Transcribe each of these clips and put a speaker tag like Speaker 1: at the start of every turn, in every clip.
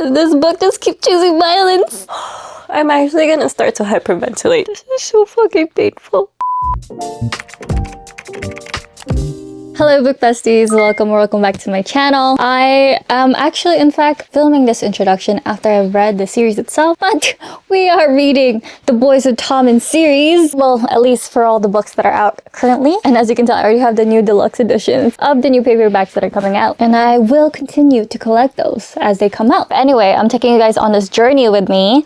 Speaker 1: This book just keeps choosing violence. I'm actually gonna start to hyperventilate. This is so fucking painful. Hello book besties, welcome back to my channel. I am actually in fact filming this introduction after I've read the series itself, but we are reading the Boys of Tommen series, well at least for all the books that are out currently, and as you can tell I already have the new deluxe editions of the new paperbacks that are coming out, and I will continue to collect those as they come out. But anyway, I'm taking you guys on this journey with me,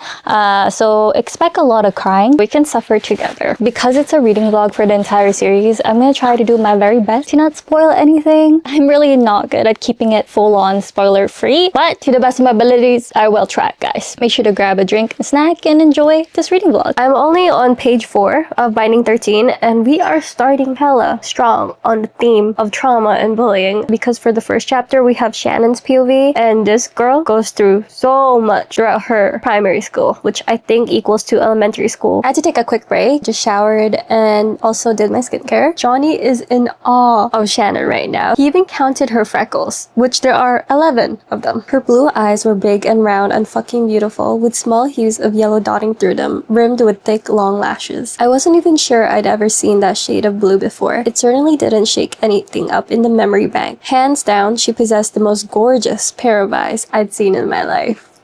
Speaker 1: so expect a lot of crying. We can suffer together. Because it's a reading vlog for the entire series, I'm gonna try to do my very best to not spoil anything. I'm really not good at keeping it full-on spoiler free, but to the best of my abilities, I will try, guys. Make sure to grab a drink, a snack, and enjoy this reading vlog. I'm only on page 4 of Binding 13, and we are starting hella strong on the theme of trauma and bullying, because for the first chapter, we have Shannon's POV, and this girl goes through so much throughout her primary school, which I think equals to elementary school. I had to take a quick break, just showered, and also did my skincare. Johnny is in awe of Shannon right now. He even counted her freckles, which there are 11 of them. Her blue eyes were big and round and fucking beautiful, with small hues of yellow dotting through them, rimmed with thick, long lashes. I wasn't even sure I'd ever seen that shade of blue before. It certainly didn't shake anything up in the memory bank. Hands down, she possessed the most gorgeous pair of eyes I'd seen in my life.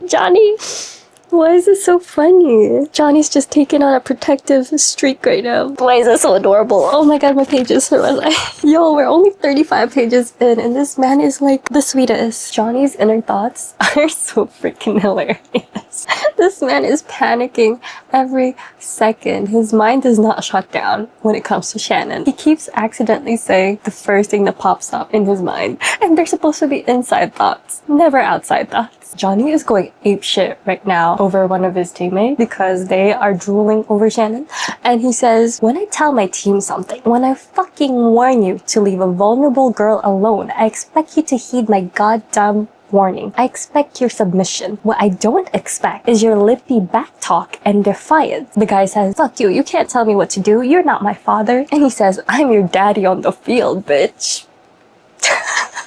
Speaker 1: Johnny, why is this so funny? Johnny's just taking on a protective streak right now. Why is this so adorable? Oh my god, my pages are like, yo, we're only 35 pages in and this man is like the sweetest. Johnny's inner thoughts are so freaking hilarious. This man is panicking every second. His mind is not shut down when it comes to Shannon. He keeps accidentally saying the first thing that pops up in his mind. And they're supposed to be inside thoughts, never outside thoughts. Johnny is going apeshit right now over one of his teammates because they are drooling over Shannon. And he says, when I tell my team something, when I fucking warn you to leave a vulnerable girl alone, I expect you to heed my goddamn warning. I expect your submission. What I don't expect is your lippy backtalk and defiance. The guy says, fuck you can't tell me what to do, you're not my father. And he says, I'm your daddy on the field, bitch.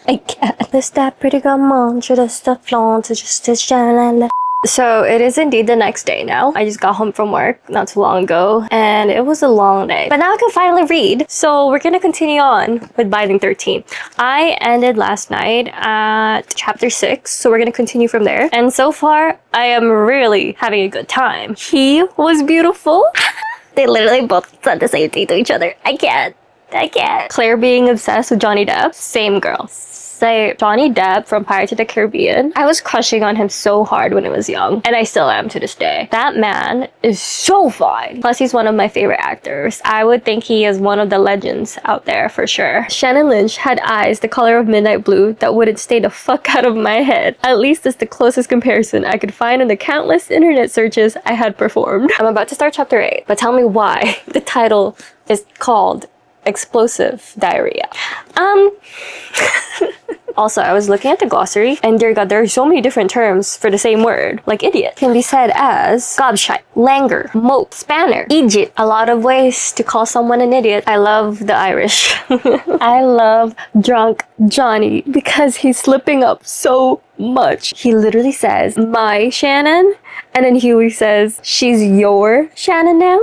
Speaker 1: I can't. This that pretty girl mantra, this the flaunt, just this Shannon. So it is indeed the next day now. I just got home from work not too long ago and it was a long day. But now I can finally read. So we're gonna continue on with Binding 13. I ended last night at chapter 6. So we're gonna continue from there. And so far, I am really having a good time. He was beautiful. They literally both said the same thing to each other. I can't. Claire being obsessed with Johnny Depp. Same girl. Say Johnny Depp from Pirates of the Caribbean. I was crushing on him so hard when I was young, and I still am to this day. That man is so fine. Plus, he's one of my favorite actors. I would think he is one of the legends out there for sure. Shannon Lynch had eyes the color of midnight blue that wouldn't stay the fuck out of my head. At least it's the closest comparison I could find in the countless internet searches I had performed. I'm about to start chapter 8, but tell me why the title is called Explosive Diarrhea. Also, I was looking at the glossary, and dear god, there are so many different terms for the same word. Like idiot can be said as gobshite, languor, mope, spanner, idiot. A lot of ways to call someone an idiot. I love the Irish. I love drunk Johnny because he's slipping up so much. He literally says, my Shannon, and then Huey says, she's your Shannon now?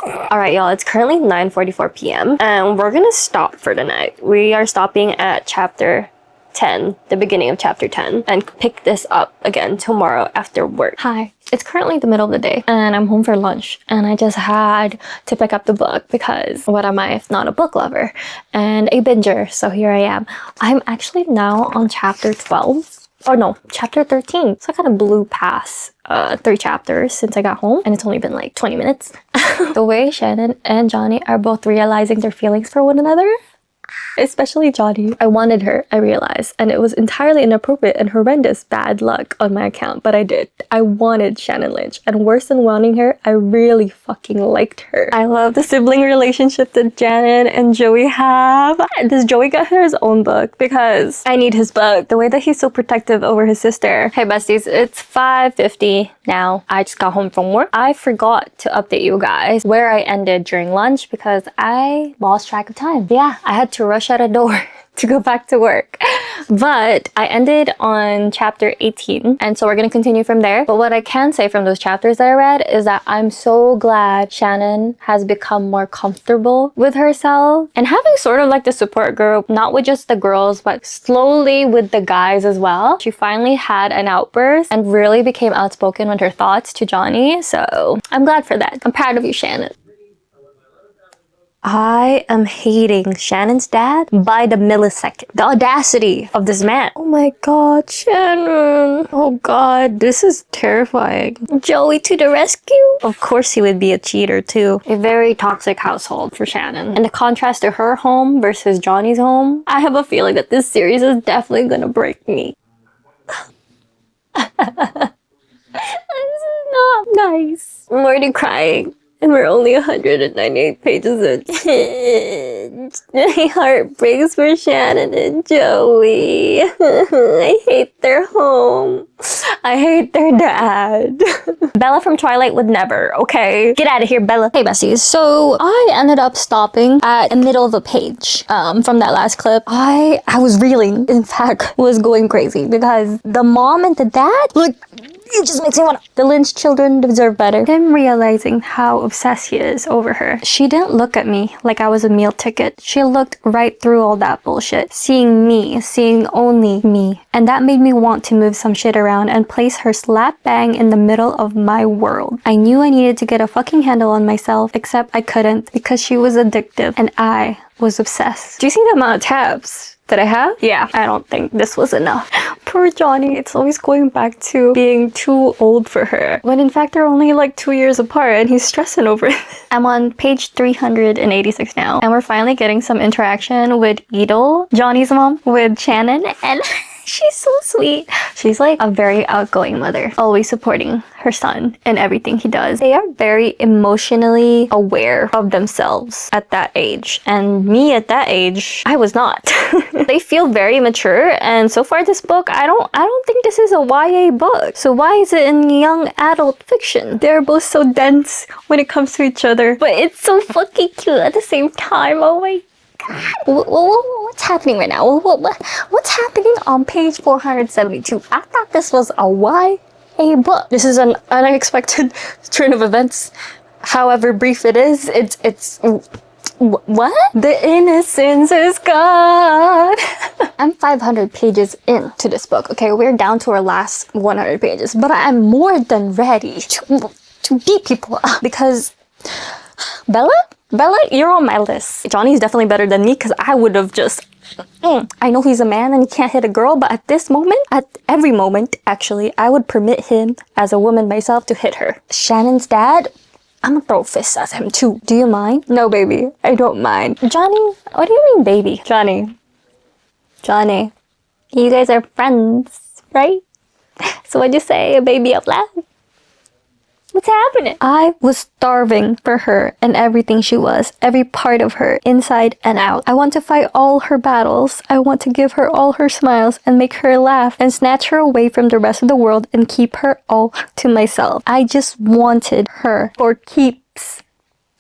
Speaker 1: Alright y'all, it's currently 9:44 p.m. and we're gonna stop for the night. We are stopping at chapter 10, the beginning of chapter 10, and pick this up again tomorrow after work. Hi, it's currently the middle of the day and I'm home for lunch and I just had to pick up the book because what am I if not a book lover and a binger, so here I am. I'm actually now on chapter 12. Oh no, chapter 13. So I kind of blew past 3 chapters since I got home and it's only been like 20 minutes. The way Shannon and Johnny are both realizing their feelings for one another, especially Johnny. I wanted her, I realized, and it was entirely inappropriate and horrendous bad luck on my account, but I did. I wanted Shannon Lynch, and worse than wanting her, I really fucking liked her. I love the sibling relationship that Janet and Joey have. Does Joey get her his own book? Because I need his book. The way that he's so protective over his sister. Hey besties, it's 5:50 now. I just got home from work. I forgot to update you guys where I ended during lunch because I lost track of time. Yeah, I had to rush out a door to go back to work. But I ended on chapter 18, and so we're gonna continue from there. But what I can say from those chapters that I read is that I'm so glad Shannon has become more comfortable with herself and having sort of like the support group, not with just the girls, but slowly with the guys as well. She finally had an outburst and really became outspoken with her thoughts to Johnny, so I'm glad for that. I'm proud of you, Shannon. I am hating Shannon's dad by the millisecond. The audacity of this man. Oh my god, Shannon. Oh god, this is terrifying. Joey to the rescue. Of course he would be a cheater too. A very toxic household for Shannon. And the contrast to her home versus Johnny's home, I have a feeling that this series is definitely gonna break me. This is not nice. I'm already crying. And we're only 198 pages in. My heart breaks for Shannon and Joey. I hate their home. I hate their dad. Bella from Twilight would never, okay? Get out of here, Bella. Hey, besties. So I ended up stopping at the middle of a page from that last clip. I was reeling. In fact, was going crazy because the mom and the dad, look, it just makes me want to. The Lynch children deserve better. Him realizing how obsessed he is over her. She didn't look at me like I was a meal ticket. She looked right through all that bullshit. Seeing me, seeing only me. And that made me want to move some shit around and place her slap bang in the middle of my world. I knew I needed to get a fucking handle on myself, except I couldn't because she was addictive and I was obsessed. Do you see the amount of tabs that I have? Yeah, I don't think this was enough. Poor Johnny, it's always going back to being too old for her, when in fact they're only like 2 years apart and he's stressing over it. I'm on page 386 now, and we're finally getting some interaction with Edel, Johnny's mom, with Shannon, and she's so sweet. She's like a very outgoing mother, always supporting her son in everything he does. They are very emotionally aware of themselves at that age. And me at that age, I was not. They feel very mature, and so far this book, I don't think this is a YA book. So why is it in young adult fiction? They're both so dense when it comes to each other, but it's so fucking cute at the same time. Oh my god. What's happening right now? What's happening on page 472? I thought this was a YA book. This is an unexpected turn of events. However brief it is, it's what? The innocence is gone. I'm 500 pages into this book. Okay, we're down to our last 100 pages, but I'm more than ready to beat people up because Bella, you're on my list. Johnny's definitely better than me because I would have just... I know he's a man and he can't hit a girl, but at this moment, at every moment, actually, I would permit him as a woman myself to hit her. Shannon's dad, I'm gonna throw fists at him too. Do you mind? No, baby, I don't mind. Johnny, what do you mean, baby? Johnny, you guys are friends, right? So what'd you say, baby, out loud? What's happening? I was starving for her and everything she was, every part of her, inside and out. I want to fight all her battles. I want to give her all her smiles and make her laugh and snatch her away from the rest of the world and keep her all to myself. I just wanted her for keeps.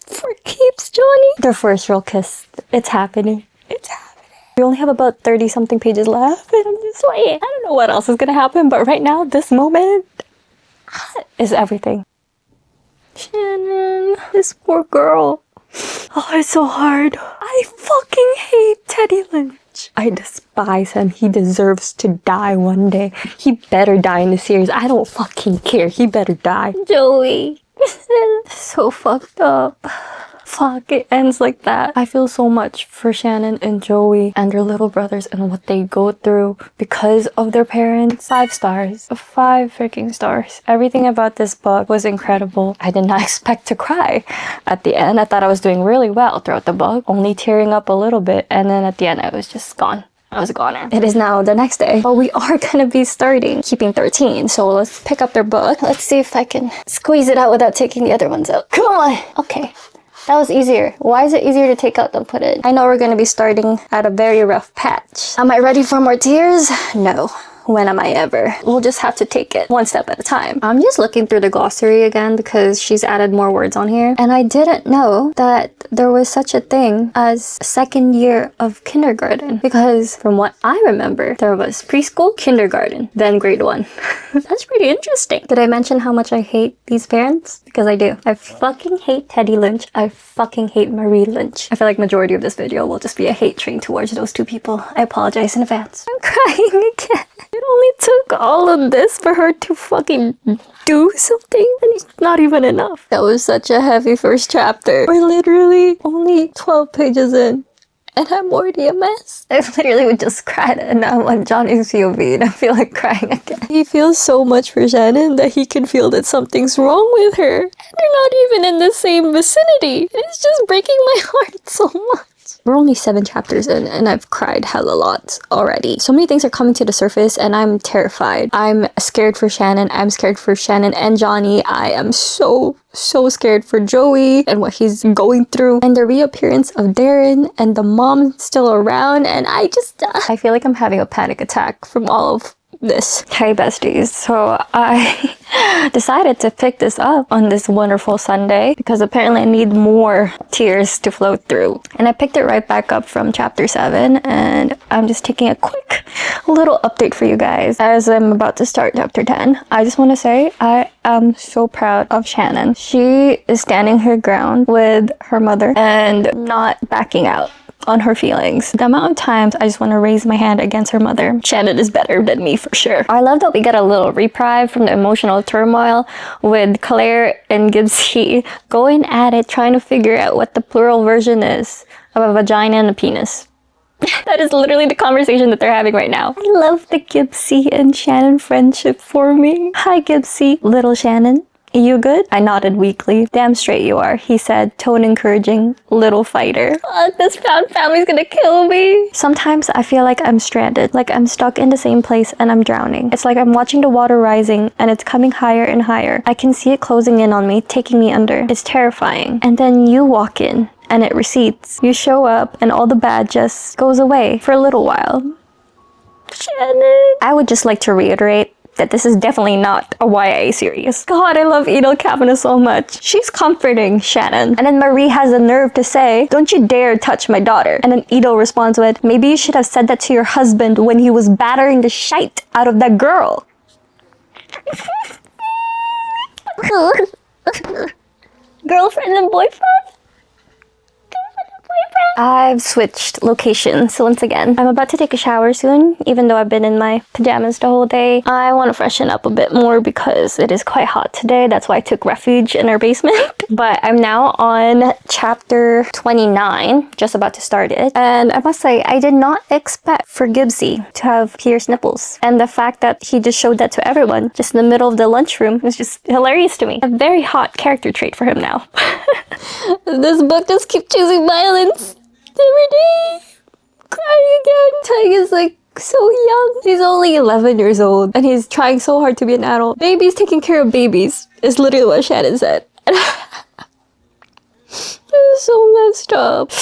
Speaker 1: For keeps, Johnny. Their first real kiss. It's happening. It's happening. We only have about 30 something pages left and I'm just like, I don't know what else is gonna happen, but right now, this moment is everything. Shannon, this poor girl. Oh, it's so hard. I fucking hate Teddy Lynch. I despise him. He deserves to die one day. He better die in the series. I don't fucking care. He better die. Joey. So fucked up. Fuck, it ends like that. I feel so much for Shannon and Joey and their little brothers and what they go through because of their parents. 5 stars. 5 freaking stars. Everything about this book was incredible. I did not expect to cry at the end. I thought I was doing really well throughout the book, only tearing up a little bit, and then at the end I was just gone. I was a goner. It is now the next day, but we are gonna be starting Keeping 13, so let's pick up their book. Let's see if I can squeeze it out without taking the other ones out. Come on! Okay. That was easier. Why is it easier to take out than put in? I know we're gonna be starting at a very rough patch. Am I ready for more tears? No. when am I ever? We'll just have to take it one step at a time. I'm just looking through the glossary again because she's added more words on here. And I didn't know that there was such a thing as second year of kindergarten. Because from what I remember, there was preschool, kindergarten, then grade 1. That's pretty interesting. Did I mention how much I hate these parents? Because I do. I fucking hate Teddy Lynch. I fucking hate Marie Lynch. I feel like majority of this video will just be a hate train towards those two people. I apologize in advance. I'm crying again. It only took all of this for her to fucking do something, and it's not even enough. That was such a heavy first chapter. We're literally only 12 pages in, and I'm already a mess. I literally would just cry, and now I'm on Johnny's POV and I feel like crying again. He feels so much for Shannon that he can feel that something's wrong with her. And they're not even in the same vicinity. It's just breaking my heart so much. We're only 7 chapters in and I've cried hella lot already. So many things are coming to the surface and I'm terrified. I'm scared for Shannon. I'm scared for Shannon and Johnny. I am so scared for Joey and what he's going through. And the reappearance of Darren and the mom still around. And I feel like I'm having a panic attack from all of this. Hey besties, so I decided to pick this up on this wonderful Sunday because apparently I need more tears to flow through, and I picked it right back up from chapter 7, and I'm just taking a quick little update for you guys as I'm about to start chapter 10. I just want to say I am so proud of Shannon. She is standing her ground with her mother and not backing out on her feelings. The amount of times I just want to raise my hand against her mother. Shannon is better than me for sure. I love that we get a little reprieve from the emotional turmoil with Claire and Gibbsy going at it, trying to figure out what the plural version is of a vagina and a penis. That is literally the conversation that they're having right now. I love the Gibbsy and Shannon friendship forming. Hi Gibbsy, little Shannon. You good? I nodded weakly. Damn straight you are, he said, tone encouraging, little fighter. This found family's gonna kill me. Sometimes I feel like I'm stranded, like I'm stuck in the same place and I'm drowning. It's like I'm watching the water rising and it's coming higher and higher. I can see it closing in on me, taking me under. It's terrifying. And then you walk in and it recedes. You show up and all the bad just goes away for a little while. Shannon. I would just like to reiterate that this is definitely not a YA series. God, I love Edel Kavanaugh so much. She's comforting Shannon. And then Marie has the nerve to say, don't you dare touch my daughter. And then Edel responds with, maybe you should have said that to your husband when he was battering the shite out of that girl. Girlfriend and boyfriend? I've switched locations once again. I'm about to take a shower soon, even though I've been in my pajamas the whole day. I want to freshen up a bit more because it is quite hot today. That's why I took refuge in our basement. But I'm now on chapter 29, just about to start it. And I must say, I did not expect for Gibbsy to have pierced nipples. And the fact that he just showed that to everyone, just in the middle of the lunchroom, was just hilarious to me. A very hot character trait for him now. This book just keeps choosing violence. Every day, crying again. Tang is like so young. He's only 11 years old and he's trying so hard to be an adult. Babies taking care of babies is literally what Shannon said. This is so messed up.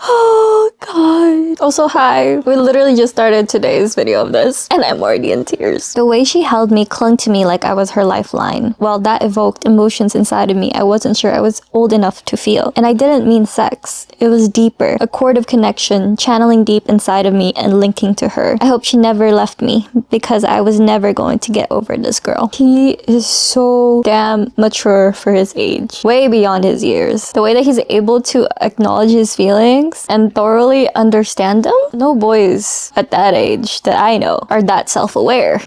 Speaker 1: Oh god. Also, hi. We literally just started today's video of this and I'm already in tears. The way she held me, clung to me like I was her lifeline. While that evoked emotions inside of me, I wasn't sure I was old enough to feel. And I didn't mean sex. It was deeper. A cord of connection, channeling deep inside of me and linking to her. I hope she never left me because I was never going to get over this girl. He is so damn mature for his age. Way beyond his years. The way that he's able to acknowledge his feelings and thoroughly understand them. No boys at that age that I know are that self-aware.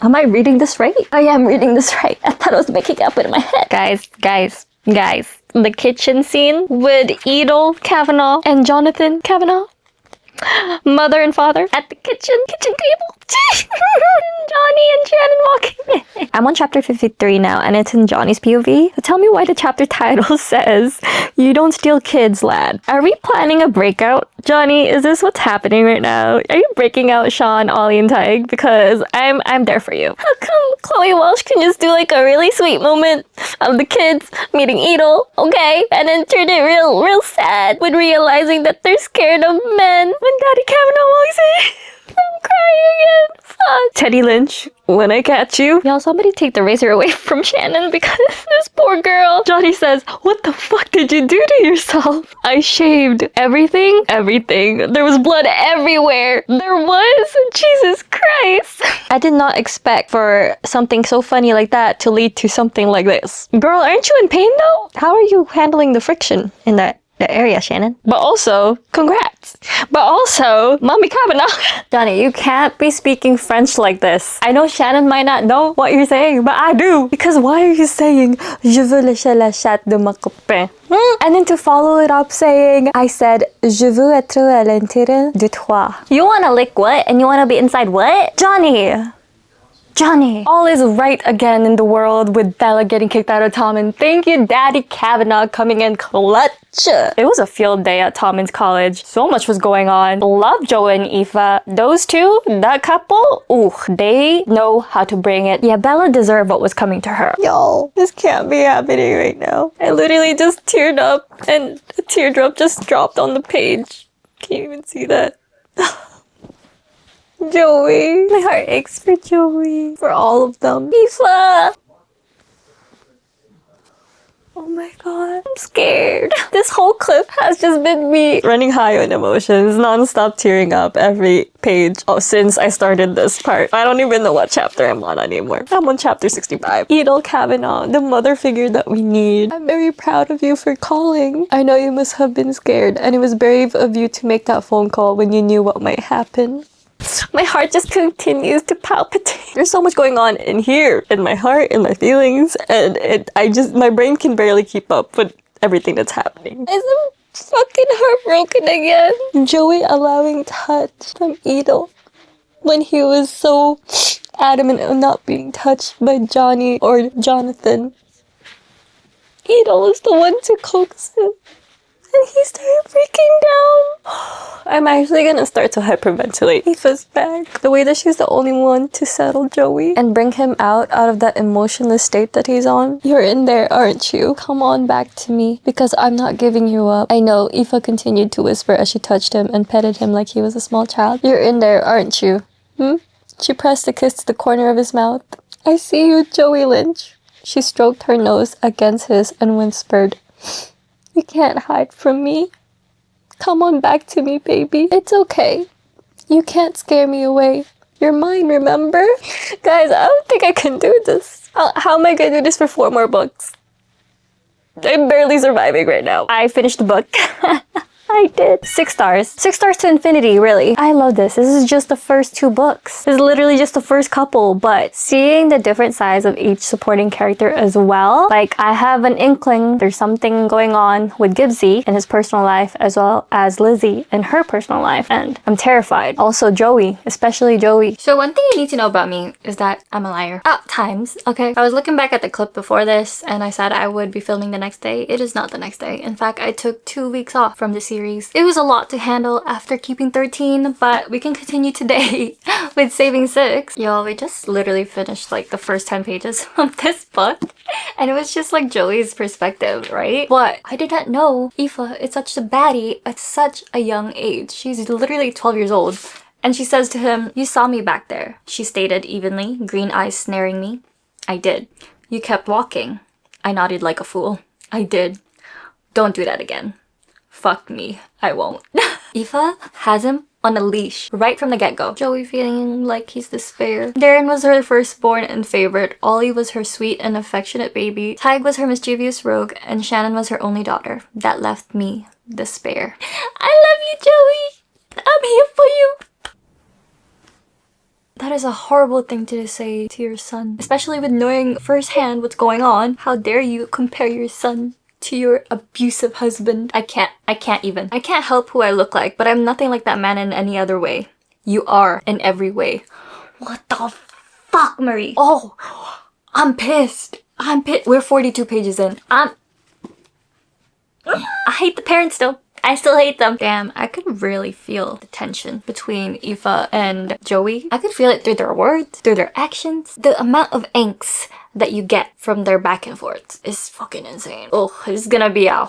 Speaker 1: Am I reading this right? Oh yeah, I'm reading this right. I thought I was making up in my head. Guys. The kitchen scene with Edel Kavanaugh and Jonathan Kavanaugh. Mother and father at the kitchen table. Johnny and Shannon walking in. I'm on chapter 53 now, and it's in Johnny's POV. So tell me why the chapter title says, "You don't steal kids, lad." Are we planning a breakout? Johnny, is this what's happening right now? Are you breaking out Sean, Ollie, and Tig? Because I'm there for you. How come Chloe Welsh can just do like a really sweet moment of the kids meeting Edel, okay? And then turn it real sad when realizing that they're scared of men when Daddy Kavanaugh walks in. I'm crying again. Fuck. Teddy Lynch, when I catch you. Y'all, somebody take the razor away from Shannon because this poor girl. Johnny says, "What the fuck did you do to yourself?" I shaved everything. There was blood everywhere. There was. Jesus Christ. I did not expect for something so funny like that to lead to something like this. Girl, aren't you in pain though? How are you handling the friction in that area, Shannon? But also, congrats. But also, Mommy Kavanaugh. Johnny, you can't be speaking French like this. I know Shannon might not know what you're saying, but I do. Because why are you saying, "Je veux lécher la chatte de ma copain"? And then to follow it up saying, "I said, je veux être à l'intérieur de toi." You wanna lick what? And you wanna be inside what? Johnny, all is right again in the world with Bella getting kicked out of Tommen. Thank you, Daddy Kavanaugh, coming in clutch. It was a field day at Tommen's college. So much was going on. Love Joe and Aoife. Those two, that couple, ooh, they know how to bring it. Yeah, Bella deserved what was coming to her. Yo, this can't be happening right now. I literally just teared up and a teardrop just dropped on the page. Can't even see that. Joey. My heart aches for Joey. For all of them. Aoife! Oh my god. I'm scared. This whole clip has just been me running high on emotions, non-stop tearing up every page since I started this part. I don't even know what chapter I'm on anymore. I'm on chapter 65. Edel Kavanaugh, the mother figure that we need. I'm very proud of you for calling. I know you must have been scared, and it was brave of you to make that phone call when you knew what might happen. My heart just continues to palpitate. There's so much going on in here, in my heart, in my feelings, and my brain can barely keep up with everything that's happening. I'm fucking heartbroken again. Joey allowing touch from Edel when he was so adamant on not being touched by Johnny or Jonathan. Edel was the one to coax him. And he started freaking down. I'm actually gonna start to hyperventilate. Aoife's back. The way that she's the only one to settle Joey and bring him out of that emotionless state that he's on. You're in there, aren't you? Come on back to me, because I'm not giving you up. I know, Aoife continued to whisper as she touched him and petted him like he was a small child. You're in there, aren't you? She pressed a kiss to the corner of his mouth. I see you, Joey Lynch. She stroked her nose against his and whispered, "You can't hide from me. Come on back to me, baby. It's okay. You can't scare me away. You're mine, remember?" Guys, I don't think I can do this. How am I gonna do this for 4 more books? I'm barely surviving right now. I finished the book. I did. 6 stars. 6 stars to infinity, really. I love this. This is just the first 2 books. This is literally just the first couple, but seeing the different sides of each supporting character as well, like I have an inkling there's something going on with Gibbsy in his personal life as well as Lizzie in her personal life, and I'm terrified. Also Joey, especially Joey. So one thing you need to know about me is that I'm a liar. At times, okay? I was looking back at the clip before this and I said I would be filming the next day. It is not the next day. In fact, I took 2 weeks off from the series. It was a lot to handle after keeping 13, but we can continue today with saving 6. Y'all, we just literally finished like the first 10 pages of this book, and it was just like Joey's perspective, right? But I did not know Aoife is such a baddie at such a young age. She's literally 12 years old, and she says to him, "You saw me back there," she stated evenly, green eyes snaring me. "I did. You kept walking." I nodded like a fool. "I did. Don't do that again." "Fuck me, I won't." Aoife has him on a leash right from the get-go. Joey feeling like he's despair. Darren was her firstborn and favorite. Ollie was her sweet and affectionate baby. Tig was her mischievous rogue. And Shannon was her only daughter. That left me despair. I love you, Joey. I'm here for you. That is a horrible thing to say to your son, especially with knowing firsthand what's going on. How dare you compare your son to your abusive husband. I can't help who I look like, but I'm nothing like that man in any other way. You are in every way. What the fuck, Marie? Oh, I'm pissed. I'm pissed. We're 42 pages in. I hate the parents still. I still hate them. Damn, I could really feel the tension between Aoife and Joey. I could feel it through their words, through their actions. The amount of angst that you get from their back and forth is fucking insane. Oh, it's gonna be a...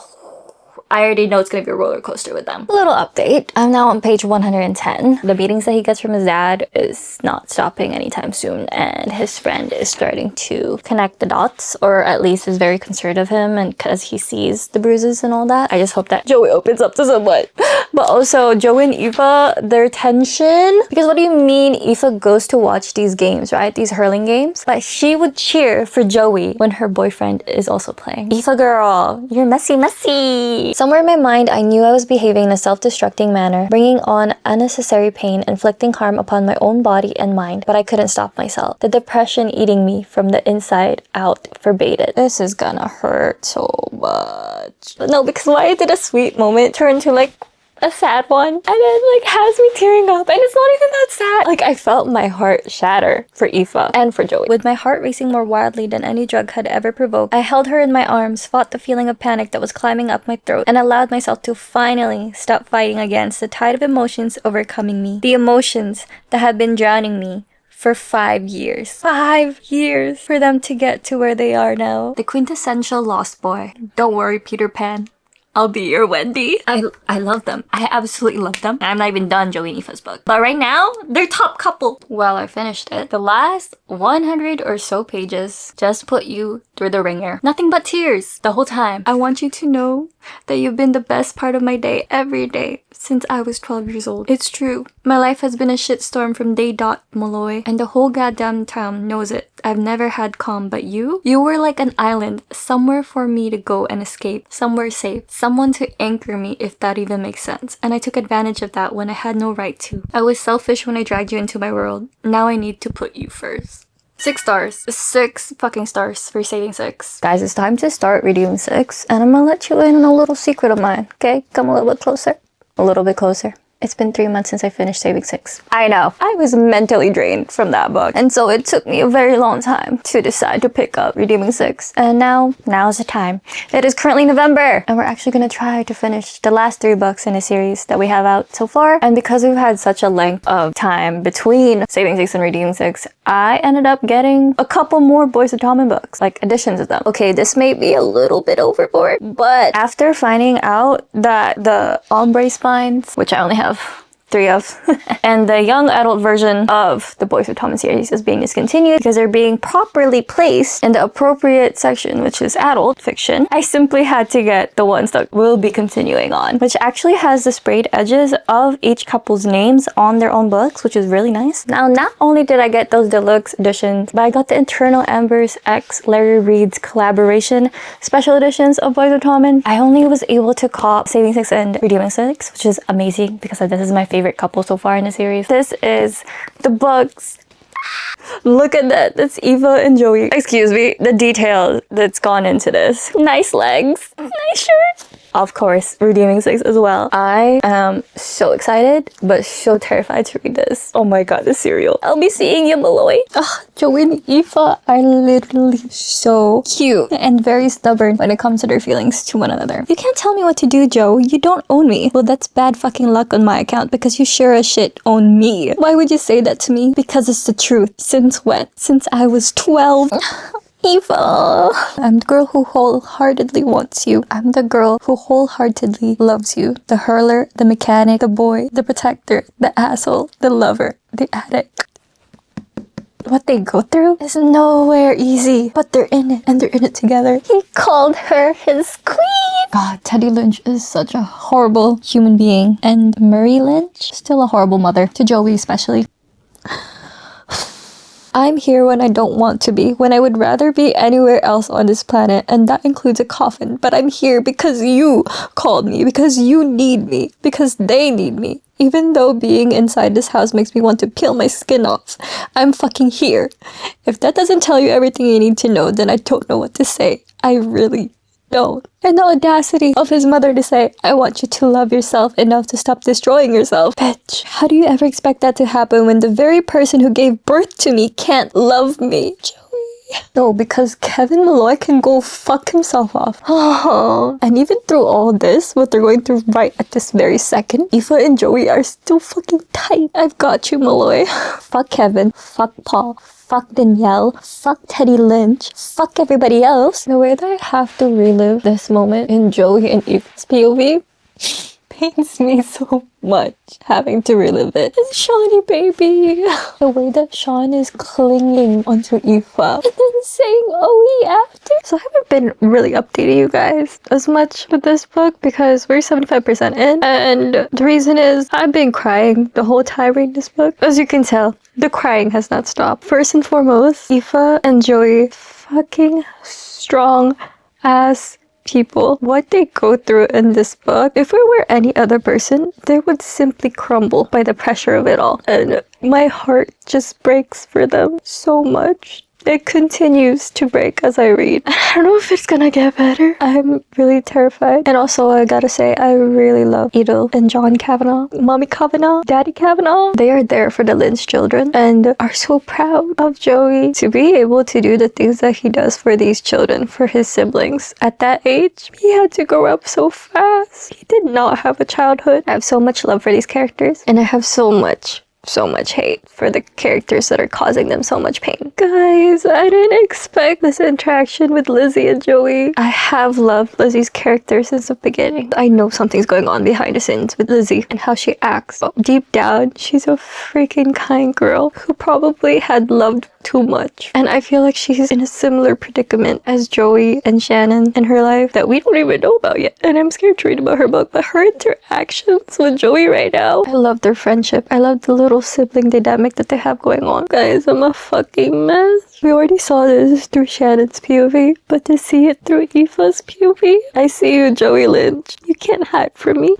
Speaker 1: I already know it's gonna be a roller coaster with them. A little update. I'm now on page 110. The beatings that he gets from his dad is not stopping anytime soon, and his friend is starting to connect the dots, or at least is very concerned of him, and because he sees the bruises and all that. I just hope that Joey opens up to someone. But also, Joey and Aoife, their tension. Because what do you mean Aoife goes to watch these games, right? These hurling games? But she would cheer for Joey when her boyfriend is also playing. Aoife girl, you're messy. Somewhere in my mind, I knew I was behaving in a self-destructing manner, bringing on unnecessary pain, inflicting harm upon my own body and mind, but I couldn't stop myself. The depression eating me from the inside out forbade it. This is gonna hurt so much. No, because why did a sweet moment turn to like a sad one, and then like has me tearing up, and it's not even that sad. Like, I felt my heart shatter for Aoife and for Joey. With my heart racing more wildly than any drug had ever provoked, I held her in my arms, fought the feeling of panic that was climbing up my throat, and allowed myself to finally stop fighting against the tide of emotions overcoming me. The emotions that had been drowning me for 5 years. 5 years for them to get to where they are now. The quintessential lost boy. Don't worry, Peter Pan. I'll be your Wendy. I love them. I absolutely love them. I'm not even done Joey and Aoife's book. But right now, they're top couple. Well, I finished it. The last 100 or so pages just put you through the ringer. Nothing but tears the whole time. I want you to know that you've been the best part of my day every day since I was 12 years old. It's true. My life has been a shitstorm from day dot, Molloy, and the whole goddamn town knows it. I've never had calm, but you were like an island, somewhere for me to go and escape, somewhere safe, someone to anchor me, if that even makes sense. And I took advantage of that when I had no right to. I was selfish when I dragged you into my world. Now I need to put you first. 6 stars. 6 fucking stars for Saving 6. Guys, it's time to start reading 6, and I'm gonna let you in on a little secret of mine, okay? Come a little bit closer. A little bit closer. It's been 3 months since I finished Saving 6. I know. I was mentally drained from that book. And so it took me a very long time to decide to pick up Redeeming 6. And now's the time. It is currently November. And we're actually going to try to finish the last 3 books in the series that we have out so far. And because we've had such a length of time between Saving 6 and Redeeming 6, I ended up getting a couple more Boys of Tommen books, like editions of them. Okay, this may be a little bit overboard, but after finding out that the ombre spines, which I only have 3 of, and the young adult version of the Boys of Tommen series is being discontinued because they're being properly placed in the appropriate section, which is adult fiction, I simply had to get the ones that will be continuing on, which actually has the sprayed edges of each couple's names on their own books, which is really nice. Now, not only did I get those deluxe editions, but I got the Internal Embers X Larry Reed's collaboration special editions of Boys of Tommen. I only was able to cop Saving 6 and Redeeming 6, which is amazing because this is my favorite couple so far in the series. This is the books. Look at that. That's Eva and Joey. Excuse me. The detail that's gone into this. Nice legs. Nice shirt. Of course, Redeeming 6 as well. I am so excited, but so terrified to read this. Oh my god, the cereal. I'll be seeing you, Molloy. Ugh, Joey and Aoife are literally so cute and very stubborn when it comes to their feelings to one another. You can't tell me what to do, Joe. You don't own me. Well, that's bad fucking luck on my account because you sure as shit own me. Why would you say that to me? Because it's the truth. Since when? Since I was 12. Eva. I'm the girl who wholeheartedly wants you. I'm the girl who wholeheartedly loves you. The hurler, the mechanic, the boy, the protector, the asshole, the lover, the addict. What they go through is nowhere easy, but they're in it, and they're in it together. He called her his queen. God, Teddy Lynch is such a horrible human being, and Marie Lynch, still a horrible mother, to Joey especially. I'm here when I don't want to be, when I would rather be anywhere else on this planet, and that includes a coffin. But I'm here because you called me, because you need me, because they need me. Even though being inside this house makes me want to peel my skin off, I'm fucking here. If that doesn't tell you everything you need to know, then I don't know what to say. I really don't. And the audacity of his mother to say, I want you to love yourself enough to stop destroying yourself. Bitch, how do you ever expect that to happen when the very person who gave birth to me can't love me? Joey. No, because Kevin Malloy can go fuck himself off. And even through all this, what they're going through right at this very second, Aoife and Joey are still fucking tight. I've got you, Malloy. Fuck Kevin. Fuck Paul. Fuck Danielle, fuck Teddy Lynch, fuck everybody else. The way that I have to relive this moment in Joey and Aoife's POV pains me so much having to relive it. And Shawnee, baby. The way that Sean is clinging onto Aoife and then saying "oh" after. So I haven't been really updating you guys as much with this book because we're 75% in. And the reason is I've been crying the whole time reading this book. As you can tell, the crying has not stopped. First and foremost, Aoife and Joey, fucking strong ass people. What they go through in this book, if it were any other person, they would simply crumble by the pressure of it all. And my heart just breaks for them so much. It continues to break as I read. I don't know if it's gonna get better. I'm really terrified. And also, I gotta say, I really love Edel and John Kavanaugh, Mommy Kavanaugh, Daddy Kavanaugh. They are there for the Lynch children and are so proud of Joey to be able to do the things that he does for these children, for his siblings. At that age, he had to grow up so fast. He did not have a childhood. I have so much love for these characters, and I have so much hate for the characters that are causing them so much pain. Guys, I didn't expect this interaction with Lizzie and Joey. I have loved Lizzie's character since the beginning. I know something's going on behind the scenes with Lizzie and how she acts. But deep down, she's a freaking kind girl who probably had loved too much. And I feel like she's in a similar predicament as Joey and Shannon in her life that we don't even know about yet. And I'm scared to read about her book, but her interactions with Joey right now, I love their friendship. I love the little sibling dynamic that they have going on. Guys, I'm a fucking mess. We already saw this through Shannon's POV, but to see it through Aoife's POV, I see you, Joey Lynch. You can't hide from me.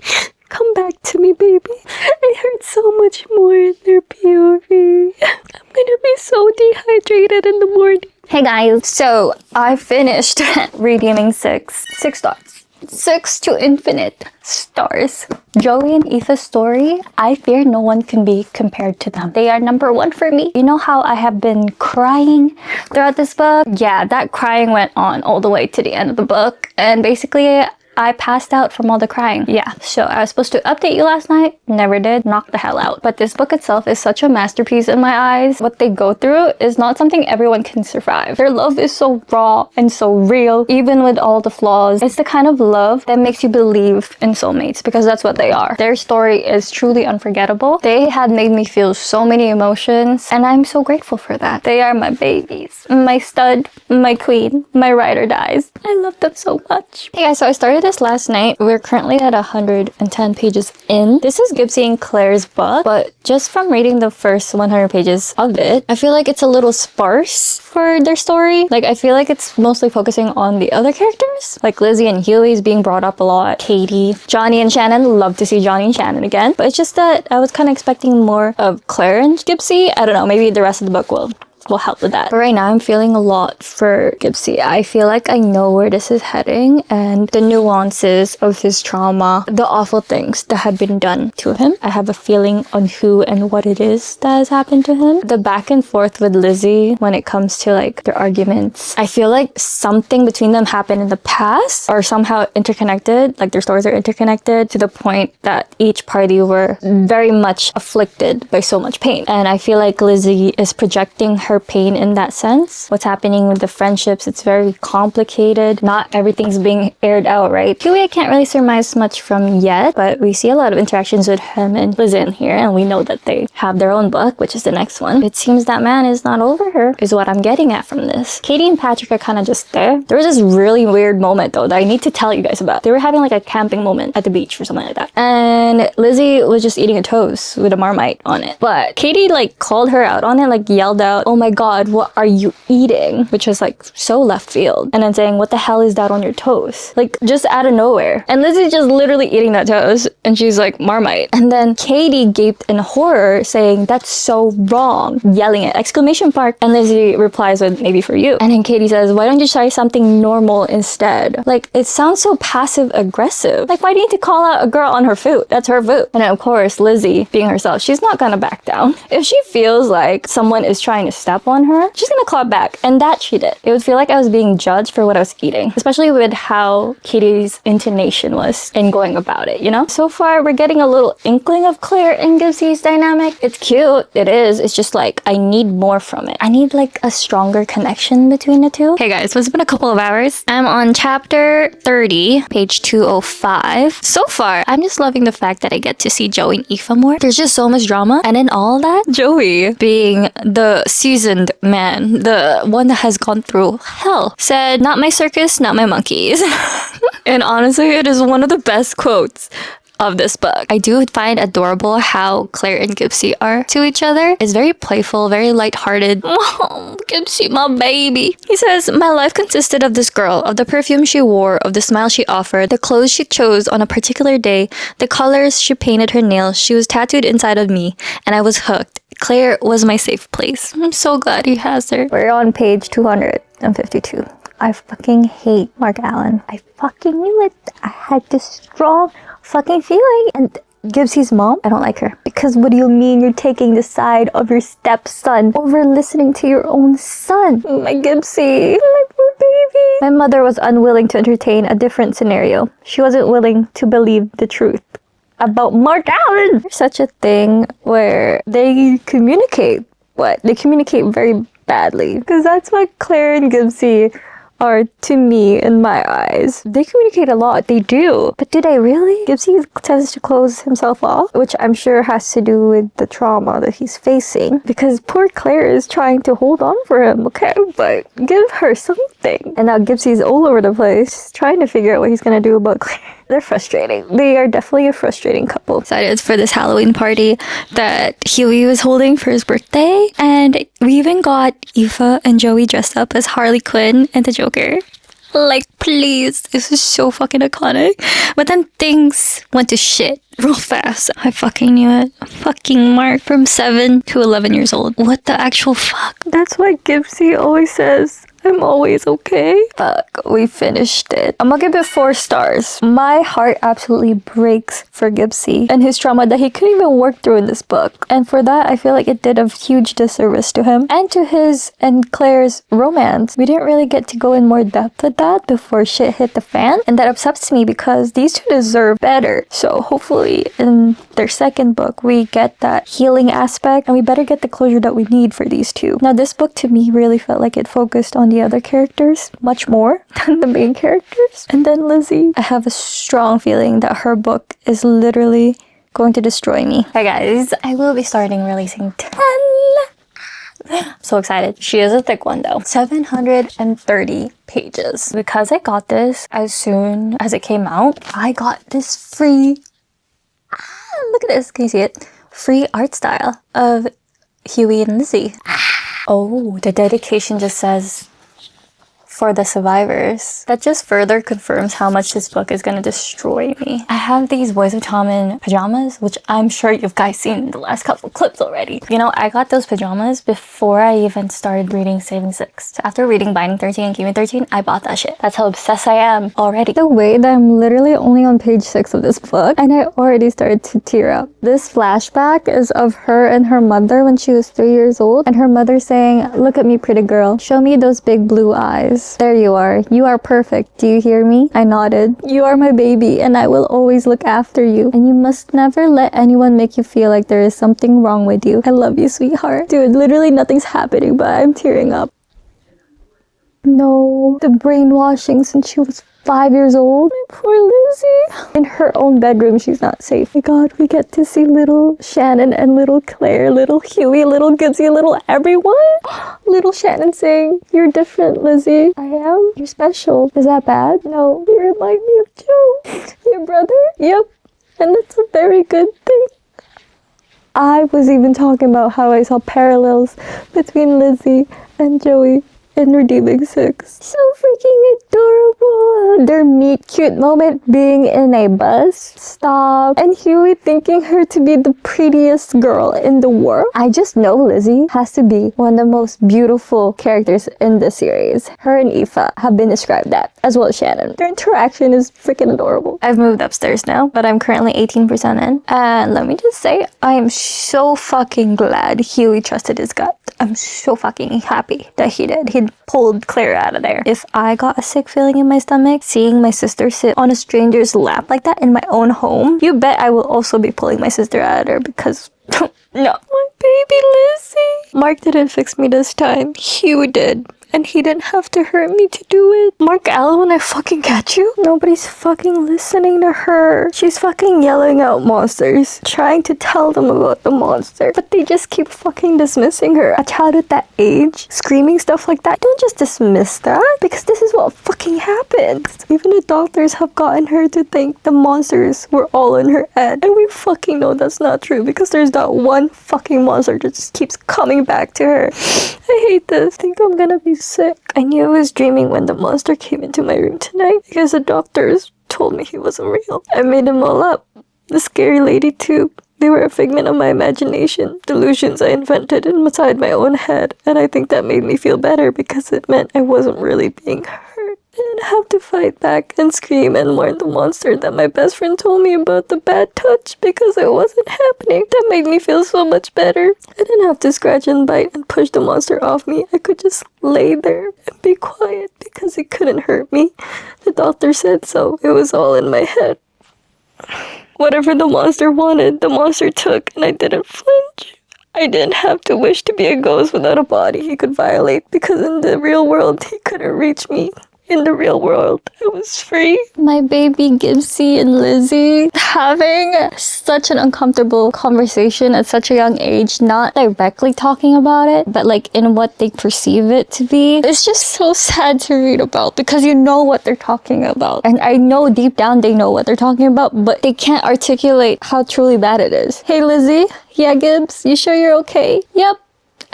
Speaker 1: Come back to me, baby. I heard so much more in their POV. I'm gonna be so dehydrated in the morning. Hey guys, so I finished redeeming 6 stars. 6 to infinite stars. Joey and Aoife's story, I fear no one can be compared to them. They are number 1 for me. You know how I have been crying throughout this book? Yeah, that crying went on all the way to the end of the book. And basically, I passed out from all the crying. Yeah, so I was supposed to update you last night, never did, knocked the hell out. But this book itself is such a masterpiece in my eyes. What they go through is not something everyone can survive. Their love is so raw and so real, even with all the flaws. It's the kind of love that makes you believe in soulmates, because that's what they are. Their story is truly unforgettable. They had made me feel so many emotions, and I'm so grateful for that. They are my babies, my stud, my queen, my ride or dies. I love them so much. Hey guys, so I started this last night. We're currently at 110 pages in. This is Gibbsy and Claire's book, but just from reading the first 100 pages of it, I feel like it's a little sparse for their story. Like, I feel like it's mostly focusing on the other characters. Like Lizzie and Huey is being brought up a lot. Katie, Johnny and Shannon. Love to see Johnny and Shannon again. But it's just that I was kind of expecting more of Claire and Gibbsy. I don't know, maybe the rest of the book will help with that. But right now I'm feeling a lot for Gibbsy. I feel like I know where this is heading and the nuances of his trauma, the awful things that had been done to him. I have a feeling on who and what it is that has happened to him. The back and forth with Lizzie when it comes to like their arguments. I feel like something between them happened in the past or somehow interconnected, like their stories are interconnected to the point that each party were very much afflicted by so much pain. And I feel like Lizzie is projecting her pain in that sense. What's happening with the friendships, it's very complicated. Not everything's being aired out, right? Huey, I can't really surmise much from yet, but we see a lot of interactions with him and Liz in here, and we know that they have their own book, which is the next one. It seems that man is not over her, is what I'm getting at from this. Katie and Patrick are kind of just there. There was this really weird moment though that I need to tell you guys about. They were having like a camping moment at the beach or something like that. And Lizzie was just eating a toast with a Marmite on it. But Katie like called her out on it, like yelled out, "Oh my my god, what are you eating? Which was like so left field. And then saying, what the hell is that on your toast? Like just out of nowhere. And Lizzie's just literally eating that toast and she's like, Marmite. And then Katie gaped in horror saying, that's so wrong, yelling it, exclamation mark. And Lizzie replies with, maybe for you. And then Katie says, why don't you try something normal instead? Like it sounds so passive aggressive. Like why do you need to call out a girl on her food? That's her food. And then of course Lizzie being herself, she's not gonna back down. If she feels like someone is trying to step on her, she's gonna clap back. And that she did. It would feel like I was being judged for what I was eating, especially with how Katie's intonation was in going about it, you know? So far we're getting a little inkling of Claire and Gibbsie's dynamic. It's cute, it is. It's just like I need more from it. I need like a stronger connection between the two. Hey guys, so it's been a couple of hours. I'm on chapter 30, page 205. So far, I'm just loving the fact that I get to see Joey and Aoife more. There's just so much drama. And in all that, Joey, being the seasoned man, the one that has gone through hell, said, not my circus, not my monkeys. And honestly, it is one of the best quotes of this book. I do find adorable how Claire and Gibbsie are to each other. It's very playful, very lighthearted. Oh, Gibbsie, my baby. He says, my life consisted of this girl, of the perfume she wore, of the smile she offered, the clothes she chose on a particular day, the colors she painted her nails. She was tattooed inside of me, and I was hooked. Claire was my safe place. I'm so glad he has her. We're on page 252. I fucking hate Mark Allen. I fucking knew it. I had this strong fucking feeling. And Gibbsie's mom, I don't like her. Because what do you mean you're taking the side of your stepson over listening to your own son? My Gibbsie, my poor baby. My mother was unwilling to entertain a different scenario. She wasn't willing to believe the truth about Mark Allen. There's such a thing where they communicate. They communicate very badly. Because that's what Claire and Gibbsie are to me in my eyes. They communicate a lot, they do. But do they really? Gibbsie tends to close himself off, which I'm sure has to do with the trauma that he's facing. Because poor Claire is trying to hold on for him, okay? But give her something. And now Gibbsie's all over the place, trying to figure out what he's gonna do about Claire. They're frustrating. They are definitely a frustrating couple. Excited for this Halloween party that Huey was holding for his birthday. And we even got Aoife and Joey dressed up as Harley Quinn and the Joker. Like, please. This is so fucking iconic. But then things went to shit real fast. I fucking knew it. Fucking Mark from 7 to 11 years old. What the actual fuck? That's what Gibbsie always says. I'm always okay. Fuck, we finished it. I'm gonna give it 4 stars. My heart absolutely breaks for Gibbsie and his trauma that he couldn't even work through in this book. And for that, I feel like it did a huge disservice to him and to his and Claire's romance. We didn't really get to go in more depth with that before shit hit the fan. And that upsets me because these two deserve better. So hopefully in their second book, we get that healing aspect and we better get the closure that we need for these two. Now, this book to me really felt like it focused on the other characters much more than the main characters. And then Lizzie, I have a strong feeling that her book is literally going to destroy me. Hey guys, I will be starting releasing 10. So excited. She is a thick one though. 730 pages. Because I got this as soon as it came out, I got this free, look at this, can you see it? Free art style of Huey and Lizzie. Oh, the dedication just says, for the survivors. That just further confirms how much this book is gonna destroy me. I have these Boys of Tommen pajamas, which I'm sure you guys seen in the last couple clips already. You know, I got those pajamas before I even started reading Saving Six. So after reading Binding 13 and Keeping 13, I bought that shit. That's how obsessed I am already. The way that I'm literally only on page 6 of this book, and I already started to tear up. This flashback is of her and her mother when she was 3 years old, and her mother saying, "Look at me, pretty girl. Show me those big blue eyes. There you are. You are perfect. Do you hear me?" I nodded. "You are my baby and I will always look after you. And you must never let anyone make you feel like there is something wrong with you. I love you, sweetheart." Dude, literally nothing's happening, but I'm tearing up. No, the brainwashing since she was 5 years old. My poor Lizzie. In her own bedroom, she's not safe. My God, we get to see little Shannon and little Claire, little Huey, little Gibbsie, little everyone. Little Shannon saying, "You're different, Lizzie." I am. You're special. Is that bad? No. You remind me of Joe. Your brother? Yep. And that's a very good thing. I was even talking about how I saw parallels between Lizzie and Joey in Redeeming Six. So freaking adorable. Their meet cute moment being in a bus stop and Huey thinking her to be the prettiest girl in the world. I just know Lizzie has to be one of the most beautiful characters in the series. Her and Aoife have been described that, as well as Shannon. Their interaction is freaking adorable. I've moved upstairs now, but I'm currently 18% in. And let me just say, I am so fucking glad Huey trusted his gut. I'm so fucking happy that he did. He pulled Claire out of there. If I got a sick feeling in my stomach, seeing my sister sit on a stranger's lap like that in my own home, you bet I will also be pulling my sister out of there because no. My baby Lizzie. Mark didn't fix me this time. Huey did. And he didn't have to hurt me to do it. Mark Allen, when I fucking catch you, nobody's fucking listening to her. She's fucking yelling out monsters, trying to tell them about the monster, but they just keep fucking dismissing her. A child at that age, screaming stuff like that, don't just dismiss that, because this is what fucking happens. Even the doctors have gotten her to think the monsters were all in her head, and we fucking know that's not true, because there's that one fucking monster that just keeps coming back to her. I hate this. I think I'm gonna be sick. I knew I was dreaming when the monster came into my room tonight because the doctors told me he wasn't real. I made them all up. The scary lady too. They were a figment of my imagination, delusions I invented inside my own head, and I think that made me feel better because it meant I wasn't really being hurt. I didn't have to fight back and scream and warn the monster that my best friend told me about the bad touch because it wasn't happening. That made me feel so much better. I didn't have to scratch and bite and push the monster off me. I could just lay there and be quiet because it couldn't hurt me. The doctor said so. It was all in my head. Whatever the monster wanted, the monster took, and I didn't flinch. I didn't have to wish to be a ghost without a body he could violate because in the real world he couldn't reach me. In the real world, I was free. My baby Gibbsy and Lizzie having such an uncomfortable conversation at such a young age, not directly talking about it, but like in what they perceive it to be. It's just so sad to read about because you know what they're talking about. And I know deep down they know what they're talking about, but they can't articulate how truly bad it is. Hey Lizzie, yeah Gibbs, you sure you're okay? Yep.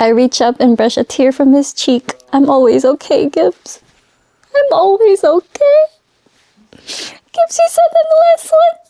Speaker 1: I reach up and brush a tear from his cheek. I'm always okay, Gibbs. I'm always okay. Gibbsy said in the last one.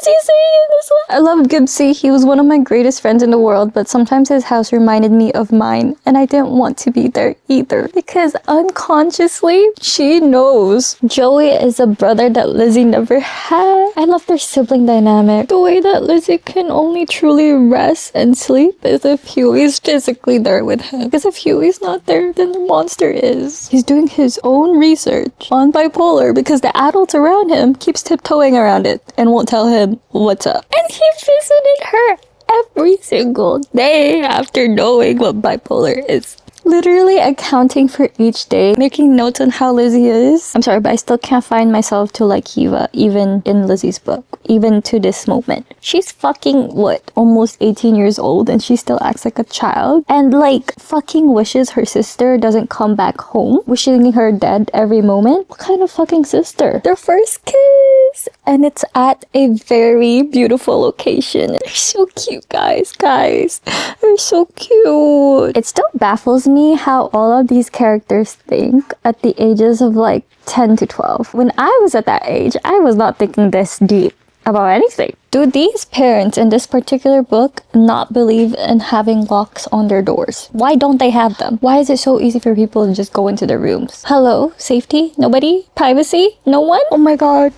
Speaker 1: Lizzie saying in this one. I love Gibbsy. He was one of my greatest friends in the world, but sometimes his house reminded me of mine, and I didn't want to be there either because unconsciously she knows Joey is a brother that Lizzie never had. I love their sibling dynamic. The way that Lizzie can only truly rest and sleep is if Huey's physically there with him. Because if Huey's not there, then the monster is. He's doing his own research on bipolar because the adults around him keeps tiptoeing around it and won't tell him what's up. And he visited her every single day after knowing what bipolar is. Literally accounting for each day, making notes on how Lizzie is. I'm sorry, but I still can't find myself to like Hiva, even in Lizzie's book, even to this moment. She's fucking, what, almost 18 years old and she still acts like a child. And like, fucking wishes her sister doesn't come back home, wishing her dead every moment. What kind of fucking sister? Their first kiss! And it's at a very beautiful location. They're so cute, guys. They're so cute. It still baffles me how all of these characters think at the ages of like 10 to 12. When I was at that age, I was not thinking this deep about anything. Do these parents in this particular book not believe in having locks on their doors? Why don't they have them? Why is it so easy for people to just go into their rooms? Hello? Safety? Nobody? Privacy? No one? Oh my god.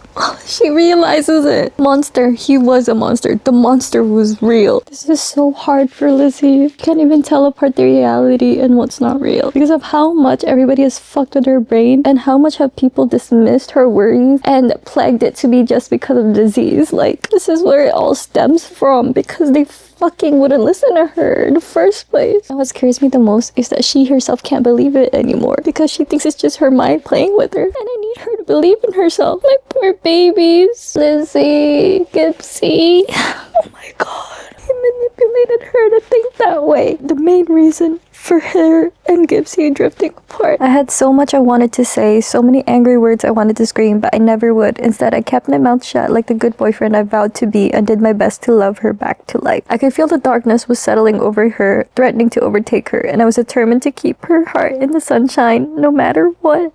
Speaker 1: She realizes it. Monster. He was a monster. The monster was real. This is so hard for Lizzie. You can't even tell apart the reality and what's not real. Because of how much everybody has fucked with her brain and how much have people dismissed her worries and plagued it to be just because of disease. Like, this is where it all stems from because they fucking wouldn't listen to her in the first place. And what scares me the most is that she herself can't believe it anymore because she thinks it's just her mind playing with her. And I need her to believe in herself. My poor babies. Lizzie, Gibbsy. Oh my god. He manipulated her to think that way. The main reason for her and Gibbsy drifting apart. I had so much I wanted to say, so many angry words I wanted to scream, but I never would. Instead, I kept my mouth shut like the good boyfriend I vowed to be and did my best to love her back to life. I could feel the darkness was settling over her, threatening to overtake her, and I was determined to keep her heart in the sunshine no matter what.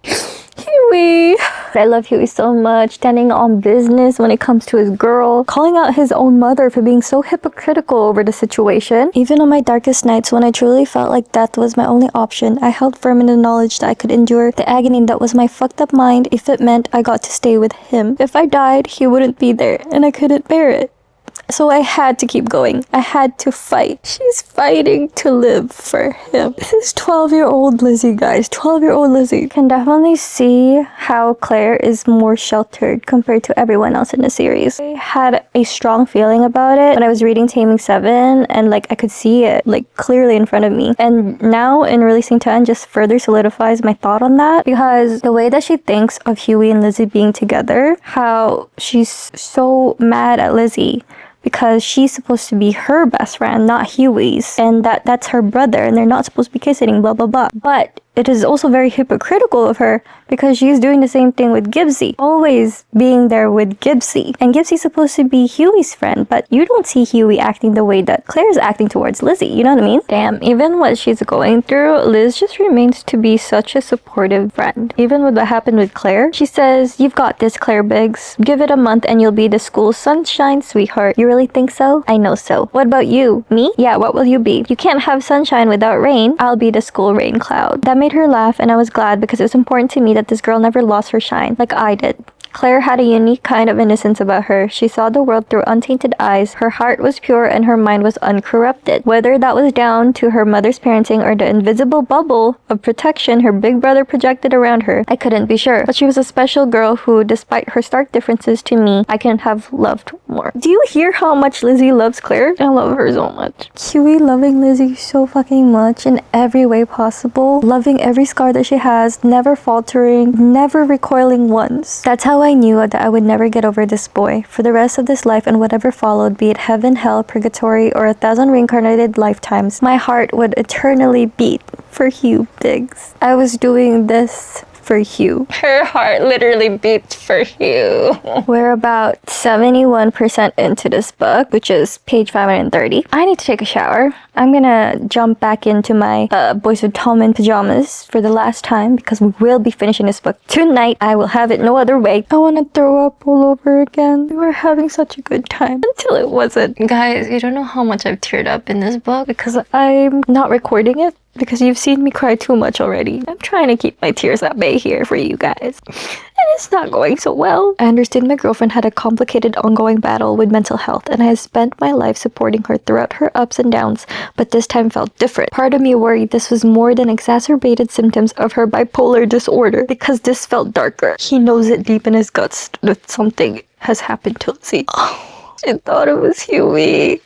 Speaker 1: Huey! I love Huey so much, standing on business when it comes to his girl, calling out his own mother for being so hypocritical over the situation. Even on my darkest nights when I truly felt like death was my only option, I held firm in the knowledge that I could endure the agony that was my fucked up mind if it meant I got to stay with him. If I died, he wouldn't be there, and I couldn't bear it. So I had to keep going. I had to fight. She's fighting to live for him. This is 12-year-old Lizzie, guys. 12-year-old Lizzie. You can definitely see how Claire is more sheltered compared to everyone else in the series. I had a strong feeling about it when I was reading Taming 7, and like I could see it like clearly in front of me. And now in releasing 10 just further solidifies my thought on that, because the way that she thinks of Huey and Lizzie being together, how she's so mad at Lizzie because she's supposed to be her best friend, not Huey's, and that's her brother, and they're not supposed to be kissing, blah blah blah. But it is also very hypocritical of her because she's doing the same thing with Gibbsy, always being there with Gibbsy. And Gibbsy's supposed to be Huey's friend, but you don't see Huey acting the way that Claire's acting towards Lizzie, you know what I mean? Damn, even what she's going through, Liz just remains to be such a supportive friend. Even with what happened with Claire, she says, "You've got this, Claire Biggs. Give it a month and you'll be the school's sunshine, sweetheart. You really think so? I know so. What about you? Me? Yeah, what will you be? You can't have sunshine without rain. I'll be the school rain cloud." That made her laugh, and I was glad because it was important to me that this girl never lost her shine like I did. Claire had a unique kind of innocence about her. She saw the world through untainted eyes. Her heart was pure and her mind was uncorrupted. Whether that was down to her mother's parenting or the invisible bubble of protection her big brother projected around her, I couldn't be sure. But she was a special girl who, despite her stark differences to me, I couldn't have loved more. Do you hear how much Lizzie loves Claire? I love her so much. Huey loving Lizzie so fucking much in every way possible. Loving every scar that she has, never faltering, never recoiling once. That's how I knew that I would never get over this boy. For the rest of this life and whatever followed, be it heaven, hell, purgatory, or 1,000 reincarnated lifetimes, my heart would eternally beat for Hugh Biggs. I was doing this for Hugh. Her heart literally beats for Hugh. We're about 71% into this book, which is page 530. I need to take a shower. I'm gonna jump back into my Boys of Tommen pajamas for the last time because we will be finishing this book tonight. I will have it no other way. I want to throw up all over again. We were having such a good time until it wasn't. Guys, you don't know how much I've teared up in this book because I'm not recording it, because you've seen me cry too much already. I'm trying to keep my tears at bay here for you guys. And it's not going so well. I understand my girlfriend had a complicated ongoing battle with mental health, and I have spent my life supporting her throughout her ups and downs, but this time felt different. Part of me worried this was more than exacerbated symptoms of her bipolar disorder, because this felt darker. He knows it deep in his guts that something has happened to Lizzie. She thought it was Huey.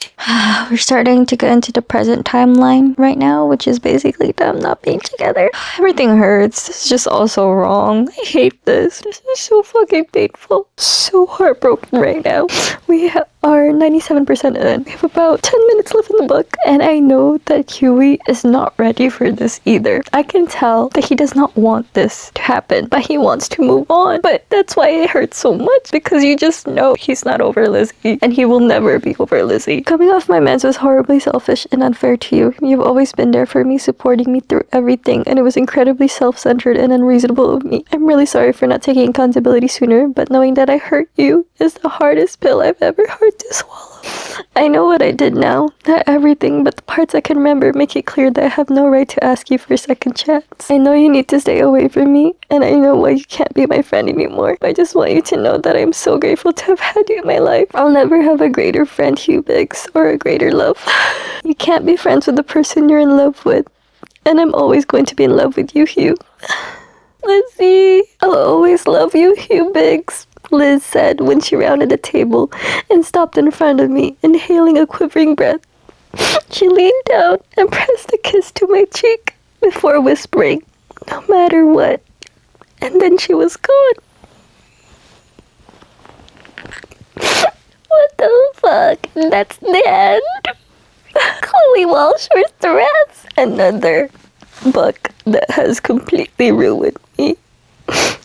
Speaker 1: We're starting to get into the present timeline right now, which is basically them not being together. Everything hurts. This is just all so wrong. I hate this. This is so fucking painful. So heartbroken right now. We are 97% in. We have about 10 minutes left in the book, and I know that Huey is not ready for this either. I can tell that he does not want this to happen, but he wants to move on. But that's why it hurts so much, because you just know he's not over Lizzie, and he will never be over Lizzie. Coming off my meds was horribly selfish and unfair to you. You've always been there for me, supporting me through everything, and it was incredibly self-centered and unreasonable of me. I'm really sorry for not taking accountability sooner, but knowing that I hurt you is the hardest pill I've ever had to swallow. I know what I did now. Not everything, but the parts I can remember make it clear that I have no right to ask you for a second chance. I know you need to stay away from me, and I know why you can't be my friend anymore. I just want you to know that I'm so grateful to have had you in my life. I'll never have a greater friend, Hugh Biggs, or a greater love. You can't be friends with the person you're in love with, and I'm always going to be in love with you, Hugh. Lizzie, I'll always love you, Hugh Biggs, Liz said when she rounded the table and stopped in front of me, inhaling a quivering breath. She leaned down and pressed a kiss to my cheek before whispering, "No matter what." And then she was gone. What the fuck? That's the end. Chloe Walsh with Threats. Another
Speaker 2: book that has completely ruined me.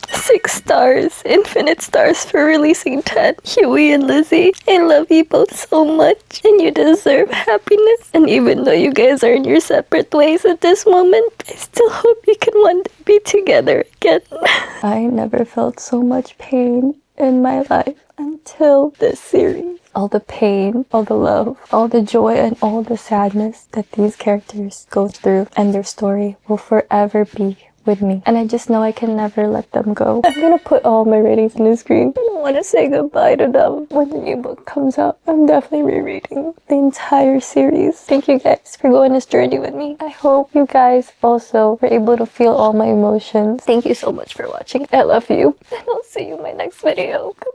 Speaker 2: 6 stars, infinite stars for releasing 10. Huey and Lizzie, I love you both so much, and you deserve happiness. And even though you guys are in your separate ways at this moment, I still hope you can one day be together again. I never felt so much pain in my life until this series. All the pain, all the love, all the joy, and all the sadness that these characters go through, and their story will forever be with me. And I just know I can never let them go. I'm gonna put all my ratings on the screen. I don't want to say goodbye to them when the new book comes out. I'm definitely rereading the entire series. Thank you guys for going this journey with me. I hope you guys also were able to feel all my emotions. Thank you so much for watching. I love you. And I'll see you in my next video. Goodbye.